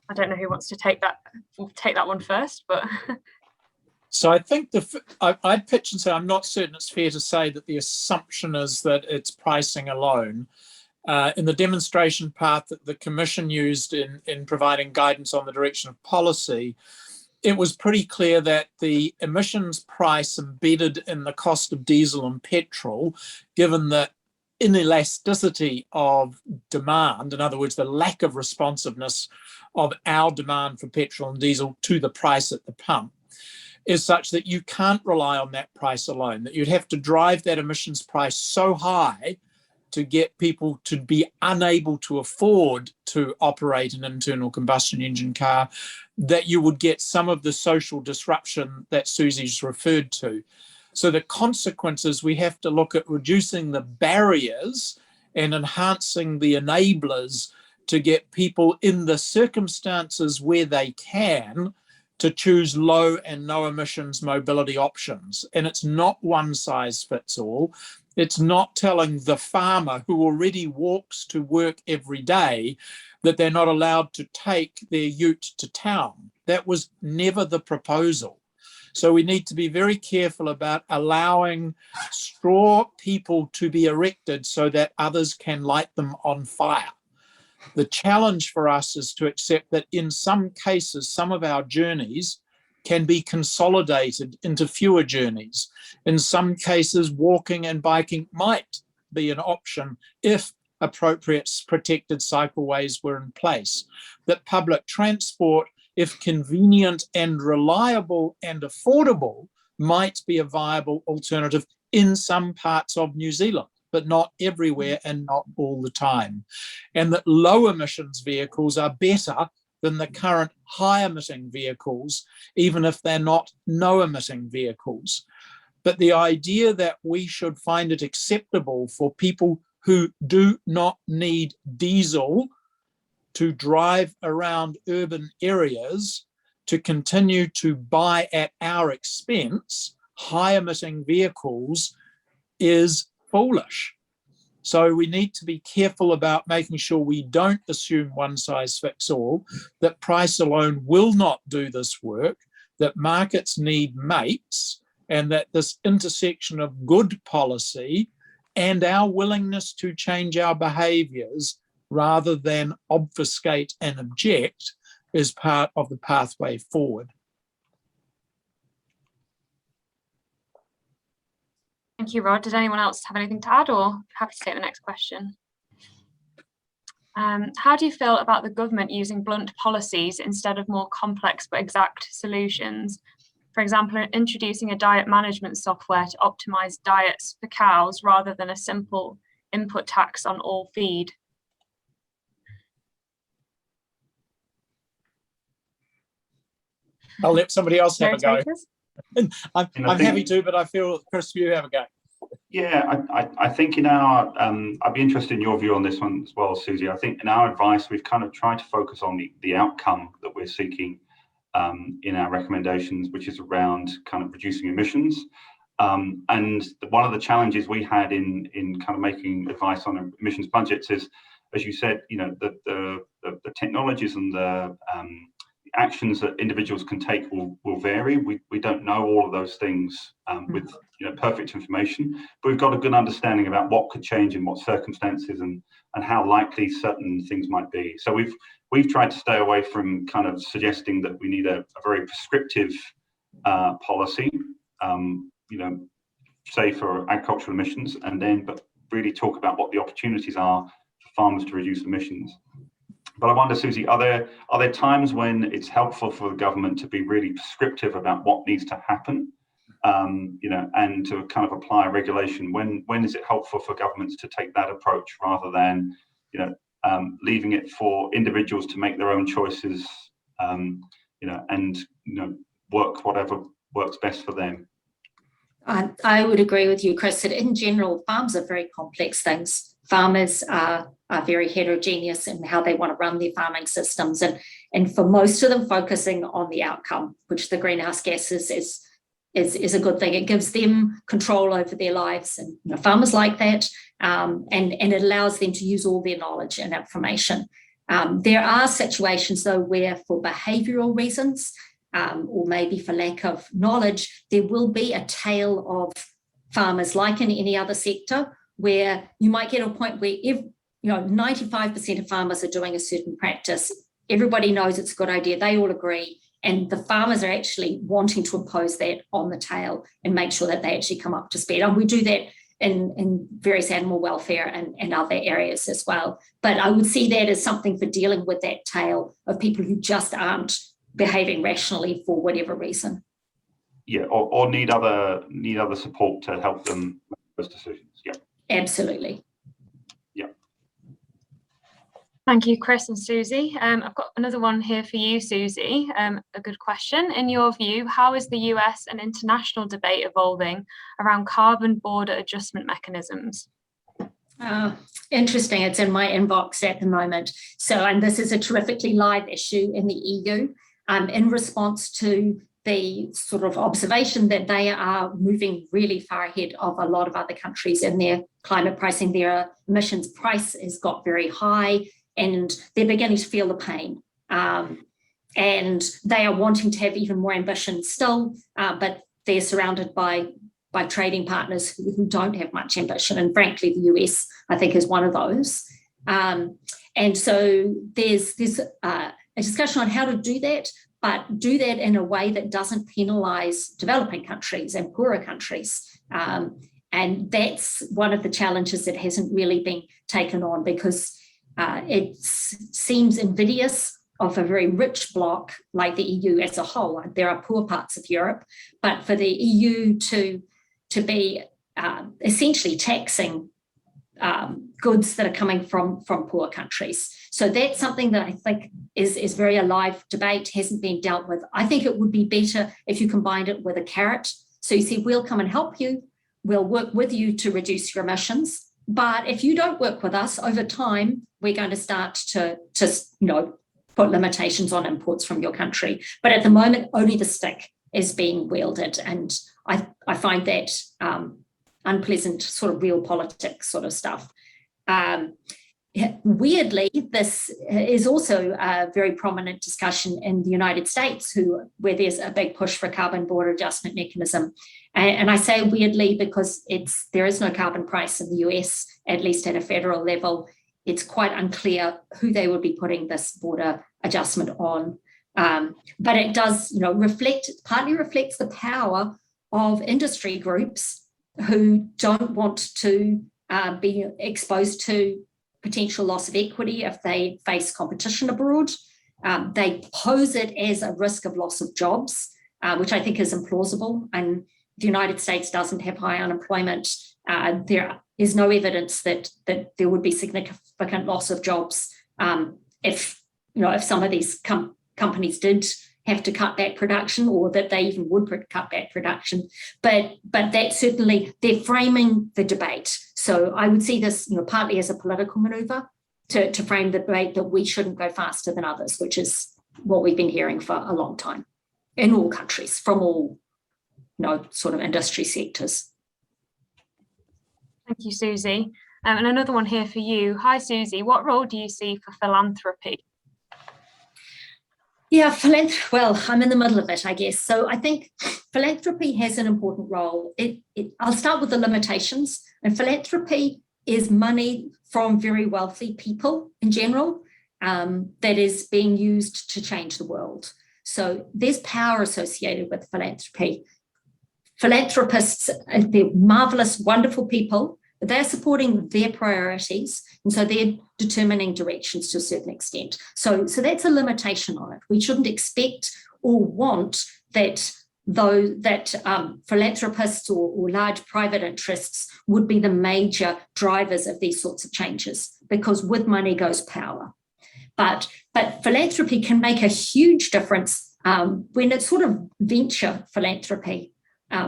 I don't know who wants to take that one first, but. So I think I'd pitch and say I'm not certain it's fair to say that the assumption is that it's pricing alone. In the demonstration path that the Commission used in providing guidance on the direction of policy, it was pretty clear that the emissions price embedded in the cost of diesel and petrol, given the inelasticity of demand, in other words, the lack of responsiveness of our demand for petrol and diesel to the price at the pump, is such that you can't rely on that price alone, that you'd have to drive that emissions price so high to get people to be unable to afford to operate an internal combustion engine car, that you would get some of the social disruption that Susie's referred to. So the consequences, we have to look at reducing the barriers and enhancing the enablers to get people in the circumstances where they can to choose low and no emissions mobility options. And it's not one size fits all. It's not telling the farmer who already walks to work every day that they're not allowed to take their ute to town. That was never the proposal. So we need to be very careful about allowing straw people to be erected so that others can light them on fire. The challenge for us is to accept that in some cases, some of our journeys can be consolidated into fewer journeys. In some cases, walking and biking might be an option if appropriate protected cycleways were in place. That public transport, if convenient and reliable and affordable, might be a viable alternative in some parts of New Zealand, but not everywhere and not all the time. And that low emissions vehicles are better than the current high emitting vehicles, even if they're not no emitting vehicles. But the idea that we should find it acceptable for people who do not need diesel to drive around urban areas to continue to buy at our expense high emitting vehicles is foolish. So we need to be careful about making sure we don't assume one size fits all, that price alone will not do this work, that markets need mates, and that this intersection of good policy and our willingness to change our behaviours rather than obfuscate and object is part of the pathway forward. Thank you, Rod. Did anyone else have anything to add, or happy to take the next question? How do you feel about the government using blunt policies instead of more complex but exact solutions? For example, introducing a diet management software to optimize diets for cows rather than a simple input tax on all feed. I'll let somebody else have a go. I'm happy to, but I feel, Chris, you have a go. Yeah, I think in our, I'd be interested in your view on this one as well, Susie. I think in our advice, we've kind of tried to focus on the outcome that we're seeking in our recommendations, which is around kind of reducing emissions. And one of the challenges we had in kind of making advice on emissions budgets is, as you said, you know, the technologies and the actions that individuals can take will vary. We don't know all of those things with perfect information, but we've got a good understanding about what could change in what circumstances and how likely certain things might be. So we've tried to stay away from kind of suggesting that we need a very prescriptive policy, say for agricultural emissions, but really talk about what the opportunities are for farmers to reduce emissions. But I wonder, Suzi, are there times when it's helpful for the government to be really prescriptive about what needs to happen, and to kind of apply regulation? When is it helpful for governments to take that approach rather than, leaving it for individuals to make their own choices, and work whatever works best for them? I would agree with you, Chris, that in general, farms are very complex things. Farmers are very heterogeneous in how they want to run their farming systems. And for most of them, focusing on the outcome, which the greenhouse gases is a good thing. It gives them control over their lives. And farmers like that. And it allows them to use all their knowledge and information. There are situations, though, where for behavioural reasons, or maybe for lack of knowledge, there will be a tail of farmers, like in any other sector, where you might get a point where 95% of farmers are doing a certain practice. Everybody knows it's a good idea. They all agree. And the farmers are actually wanting to impose that on the tail and make sure that they actually come up to speed. And we do that in various animal welfare and other areas as well. But I would see that as something for dealing with that tail of people who just aren't behaving rationally for whatever reason. Yeah, or need other support to help them make those decisions. Yeah. Absolutely. Yeah. Thank you, Chris and Suzi. I've got another one here for you, Suzi. A good question. In your view, how is the US and international debate evolving around carbon border adjustment mechanisms? Interesting. It's in my inbox at the moment. And this is a terrifically live issue in the EU. In response to the sort of observation that they are moving really far ahead of a lot of other countries in their climate pricing. Their emissions price has got very high and they're beginning to feel the pain. And they are wanting to have even more ambition still, but they're surrounded by trading partners who don't have much ambition. And frankly, the US, I think, is one of those. And so there's a discussion on how to do that, but do that in a way that doesn't penalise developing countries and poorer countries. And that's one of the challenges that hasn't really been taken on, because it seems invidious of a very rich bloc like the EU as a whole. There are poor parts of Europe, but for the EU to be essentially taxing goods that are coming from poor countries. So that's something that I think is very alive debate, hasn't been dealt with. I think it would be better if you combined it with a carrot. So you say, we'll come and help you, we'll work with you to reduce your emissions. But if you don't work with us over time, we're going to start to put limitations on imports from your country. But at the moment, only the stick is being wielded. And I find that unpleasant sort of real politics sort of stuff. Weirdly, this is also a very prominent discussion in the United States, where there's a big push for carbon border adjustment mechanism. And I say weirdly because there is no carbon price in the US, at least at a federal level. It's quite unclear who they would be putting this border adjustment on. But it does, partly reflects the power of industry groups who don't want to be exposed to potential loss of equity if they face competition abroad. They pose it as a risk of loss of jobs, which I think is implausible. And the United States doesn't have high unemployment. There is no evidence that there would be significant loss of jobs if some of these companies did have to cut back production, or that they even would cut back production. But that certainly, they're framing the debate. So I would see this partly as a political maneuver to frame the debate that we shouldn't go faster than others, which is what we've been hearing for a long time in all countries, from all sort of industry sectors. Thank you, Suzi. And another one here for you. Hi, Suzi. What role do you see for philanthropy? Yeah, well, I'm in the middle of it, I guess. So I think philanthropy has an important role. I'll start with the limitations. And philanthropy is money from very wealthy people in general that is being used to change the world. So there's power associated with philanthropy. Philanthropists, they're marvelous, wonderful people, but they're supporting their priorities. And so they're determining directions to a certain extent. So that's a limitation on it. We shouldn't expect or want that philanthropists or large private interests would be the major drivers of these sorts of changes, because with money goes power. But philanthropy can make a huge difference when it's sort of venture philanthropy,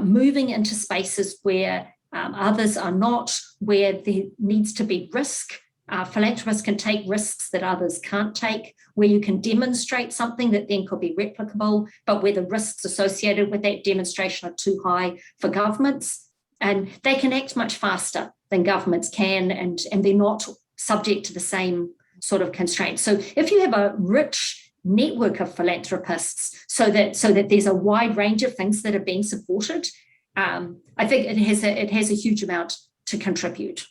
moving into spaces where others are not, where there needs to be risk. Philanthropists can take risks that others can't take, where you can demonstrate something that then could be replicable, but where the risks associated with that demonstration are too high for governments. And they can act much faster than governments can, and they're not subject to the same sort of constraints. So if you have a rich network of philanthropists so that there's a wide range of things that are being supported, I think it has a huge amount to contribute.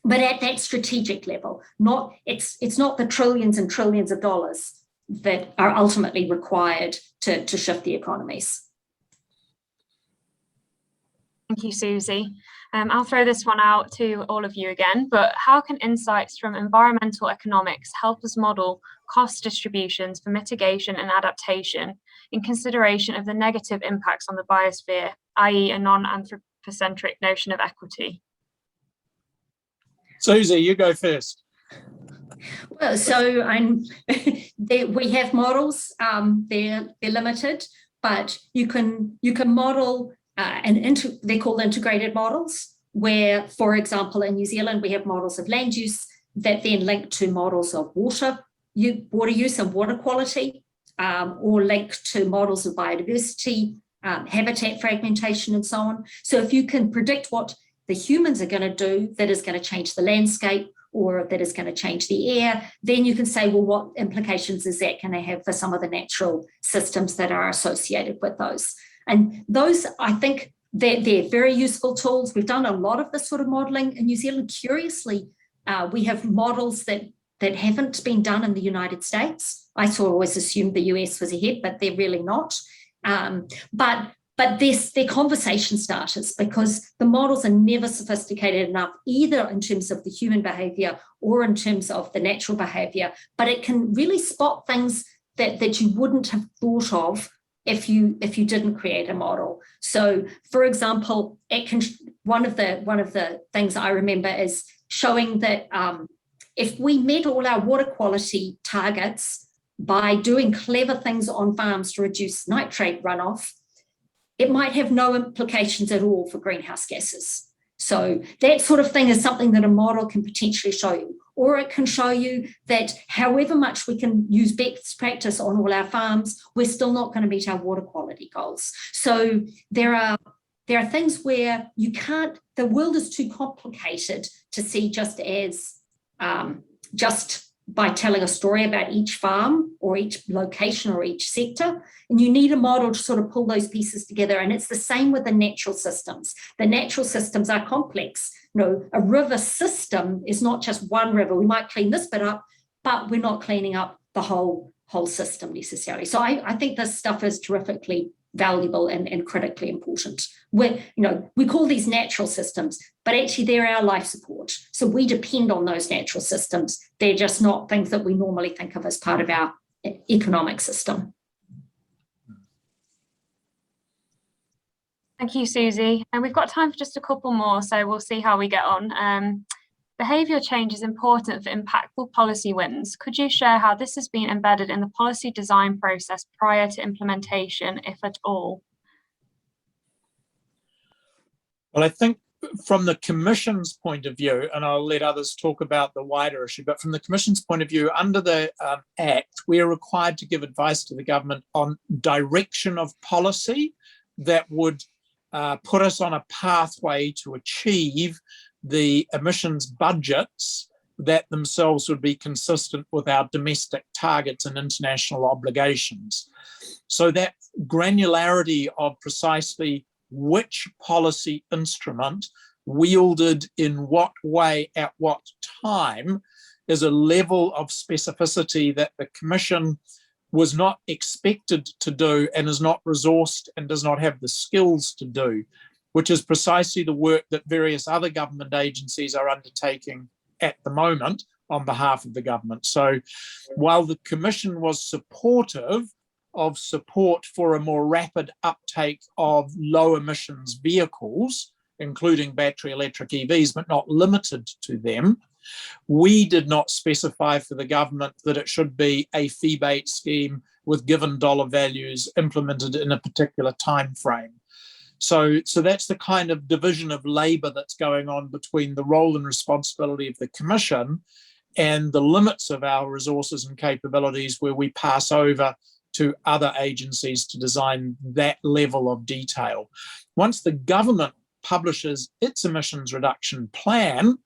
But at that strategic level, it's not the trillions and trillions of dollars that are ultimately required to shift the economies. Thank you, Suzi. I'll throw this one out to all of you again, but how can insights from environmental economics help us model cost distributions for mitigation and adaptation in consideration of the negative impacts on the biosphere, i.e. a non-anthropocentric notion of equity? Suzi, you go first. Well, so we have models. They're limited, but you can model. They're called integrated models, where, for example, in New Zealand, we have models of land use that then link to models of water use and water quality, or link to models of biodiversity, habitat fragmentation, and so on. So if you can predict what the humans are going to do that is going to change the landscape or that is going to change the air, then you can say, well, what implications is that going to have for some of the natural systems that are associated with those? And those, I think, they're very useful tools. We've done a lot of this sort of modelling in New Zealand. Curiously, we have models that haven't been done in the United States. I always assumed the US was ahead, but they're really not. But they're conversation starters, because the models are never sophisticated enough, either in terms of the human behaviour or in terms of the natural behaviour. But it can really spot things that you wouldn't have thought of if you didn't create a model. So, for example, one of the things I remember is showing that if we met all our water quality targets by doing clever things on farms to reduce nitrate runoff, it might have no implications at all for greenhouse gases. So that sort of thing is something that a model can potentially show you. Or it can show you that however much we can use best practice on all our farms, we're still not going to meet our water quality goals. So there are things where you can't, the world is too complicated to see just as just by telling a story about each farm or each location or each sector. And you need a model to sort of pull those pieces together. And it's the same with the natural systems. The natural systems are complex. You know, a river system is not just one river. We might clean this bit up, but we're not cleaning up the whole system necessarily. So I think this stuff is terrifically valuable and critically important. We call these natural systems, but actually they're our life support. So we depend on those natural systems. They're just not things that we normally think of as part of our economic system. Thank you, Suzi. And we've got time for just a couple more, so we'll see how we get on. Behaviour change is important for impactful policy wins. Could you share how this has been embedded in the policy design process prior to implementation, if at all? Well, I think from the Commission's point of view, and I'll let others talk about the wider issue, but from the Commission's point of view, under the Act, we are required to give advice to the government on direction of policy that would put us on a pathway to achieve the emissions budgets that themselves would be consistent with our domestic targets and international obligations. So that granularity of precisely which policy instrument wielded in what way at what time is a level of specificity that the Commission was not expected to do and is not resourced and does not have the skills to do, which is precisely the work that various other government agencies are undertaking at the moment on behalf of the government. So while the Commission was supportive of support for a more rapid uptake of low emissions vehicles, including battery electric EVs, but not limited to them, we did not specify for the government that it should be a fee-based scheme with given dollar values implemented in a particular time frame. So that's the kind of division of labour that's going on between the role and responsibility of the Commission and the limits of our resources and capabilities, where we pass over to other agencies to design that level of detail. Once the government publishes its emissions reduction plan,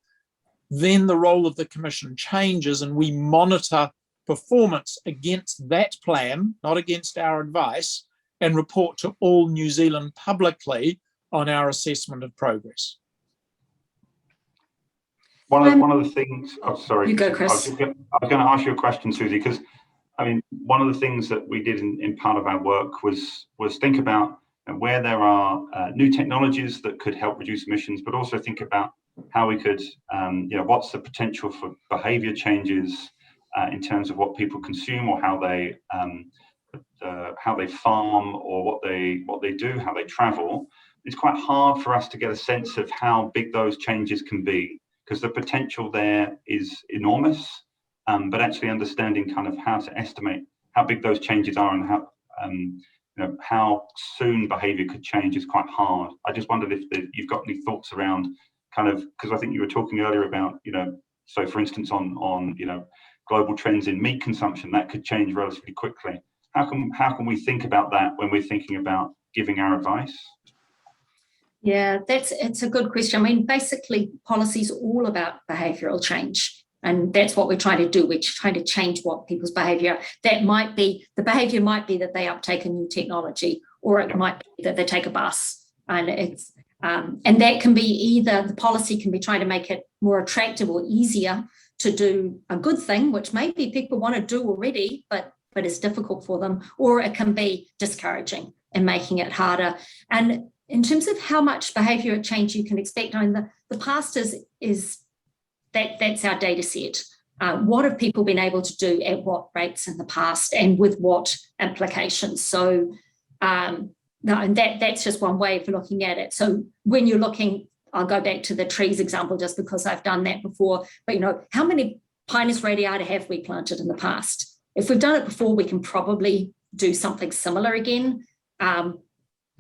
then the role of the Commission changes and we monitor performance against that plan, not against our advice, and report to all New Zealand publicly on our assessment of progress. One of the things, oh, sorry. You go, Chris. I was going to ask you a question, Suzi, because I mean, one of the things that we did in part of our work was think about where there are new technologies that could help reduce emissions, but also think about how we could, what's the potential for behaviour changes in terms of what people consume or how they farm or what they do, how they travel. It's quite hard for us to get a sense of how big those changes can be, because the potential there is enormous. But actually understanding kind of how to estimate how big those changes are and how soon behaviour could change is quite hard. I just wondered if you've got any thoughts around kind of, because I think you were talking earlier about, so for instance on global trends in meat consumption, that could change relatively quickly. How can we think about that when we're thinking about giving our advice? Yeah, it's a good question. I mean, basically, policy is all about behavioural change. And that's what we're trying to do. We're trying to change what people's behaviour. That might be, the behaviour might be that they uptake a new technology, or it might be that they take a bus. And that can be either, the policy can be trying to make it more attractive or easier to do a good thing, which maybe people want to do already, but it's difficult for them, or it can be discouraging and making it harder. And in terms of how much behaviour change you can expect, I mean, the past is that's our data set. What have people been able to do at what rates in the past and with what implications? So and that's just one way of looking at it. So when you're looking, I'll go back to the trees example just because I've done that before, but how many Pinus radiata have we planted in the past? If we've done it before, we can probably do something similar again.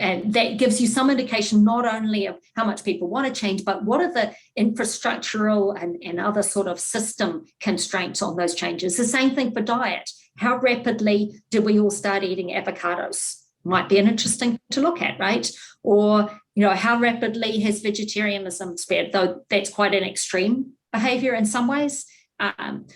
And that gives you some indication not only of how much people want to change, but what are the infrastructural and other sort of system constraints on those changes. The same thing for diet. How rapidly did we all start eating avocados? Might be an interesting thing to look at, right? Or, how rapidly has vegetarianism spread, though that's quite an extreme behaviour in some ways.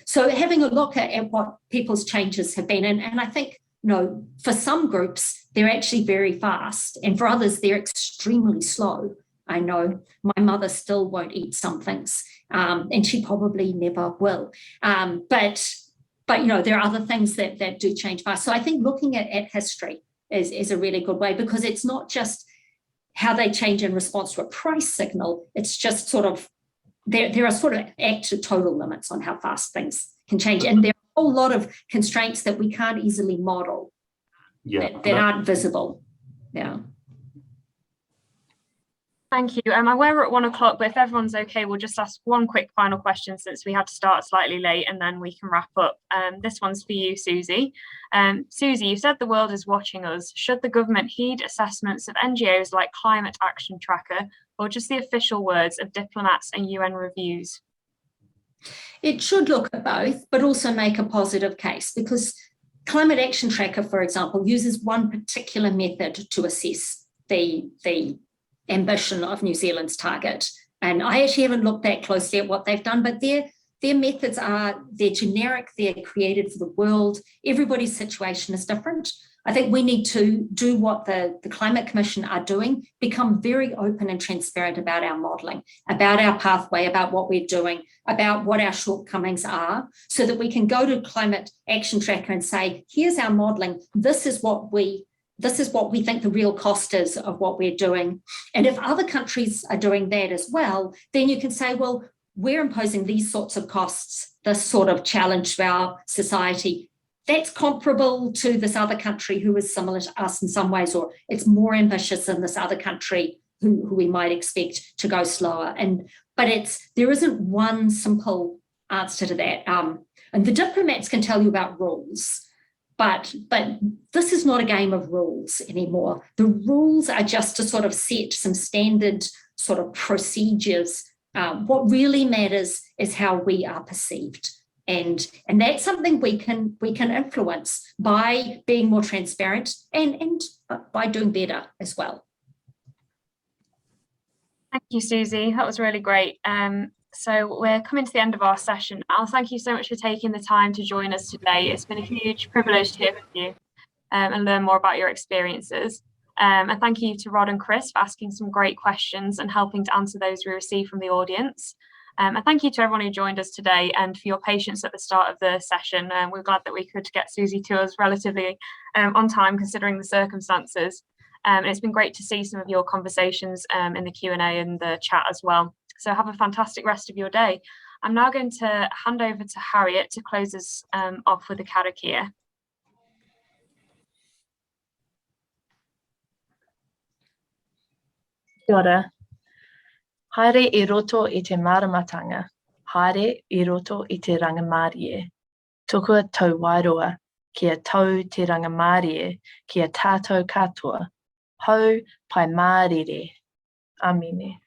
So having a look at what people's changes have been, and I think, for some groups, they're actually very fast. And for others, they're extremely slow. I know my mother still won't eat some things, and she probably never will. But there are other things that do change fast. So I think looking at history is a really good way, because it's not just how they change in response to a price signal. It's just sort of, there are sort of actual total limits on how fast things can change. And there are a whole lot of constraints that we can't easily model that aren't visible. Yeah. Thank you. I'm aware we're at 1 o'clock, but if everyone's okay, we'll just ask one quick final question since we had to start slightly late, and then we can wrap up. This one's for you, Suzi. Suzi, you said the world is watching us. Should the government heed assessments of NGOs like Climate Action Tracker, or just the official words of diplomats and UN reviews? It should look at both, but also make a positive case, because Climate Action Tracker, for example, uses one particular method to assess the ambition of New Zealand's target. And I actually haven't looked that closely at what they've done, but their their methods they're generic, they're created for the world. Everybody's situation is different. I think we need to do what the Climate Commission are doing, become very open and transparent about our modelling, about our pathway, about what we're doing, about what our shortcomings are, so that we can go to Climate Action Tracker and say, here's our modelling, this is what we think the real cost is of what we're doing. And if other countries are doing that as well, then you can say, well, we're imposing these sorts of costs, this sort of challenge to our society. That's comparable to this other country who is similar to us in some ways, or it's more ambitious than this other country who we might expect to go slower. But there isn't one simple answer to that. And the diplomats can tell you about rules, but this is not a game of rules anymore. The rules are just to sort of set some standard sort of procedures. What really matters is how we are perceived. And that's something we can influence by being more transparent and by doing better as well. Thank you, Suzi. That was really great. So we're coming to the end of our session now. Thank you so much for taking the time to join us today. It's been a huge privilege to hear from you and learn more about your experiences. And thank you to Rod and Chris for asking some great questions and helping to answer those we received from the audience. And thank you to everyone who joined us today and for your patience at the start of the session. We're glad that we could get Suzi to us relatively on time considering the circumstances. And it's been great to see some of your conversations in the Q&A and the chat as well. So have a fantastic rest of your day. I'm now going to hand over to Harriet to close us off with the karakia. Kia ora. Haere I roto I te maramatanga, haere I roto I te rangamarie. Tokua tau wairoa, kia tau te rangamarie, kia tātou katoa, hau pai mārire. Amine.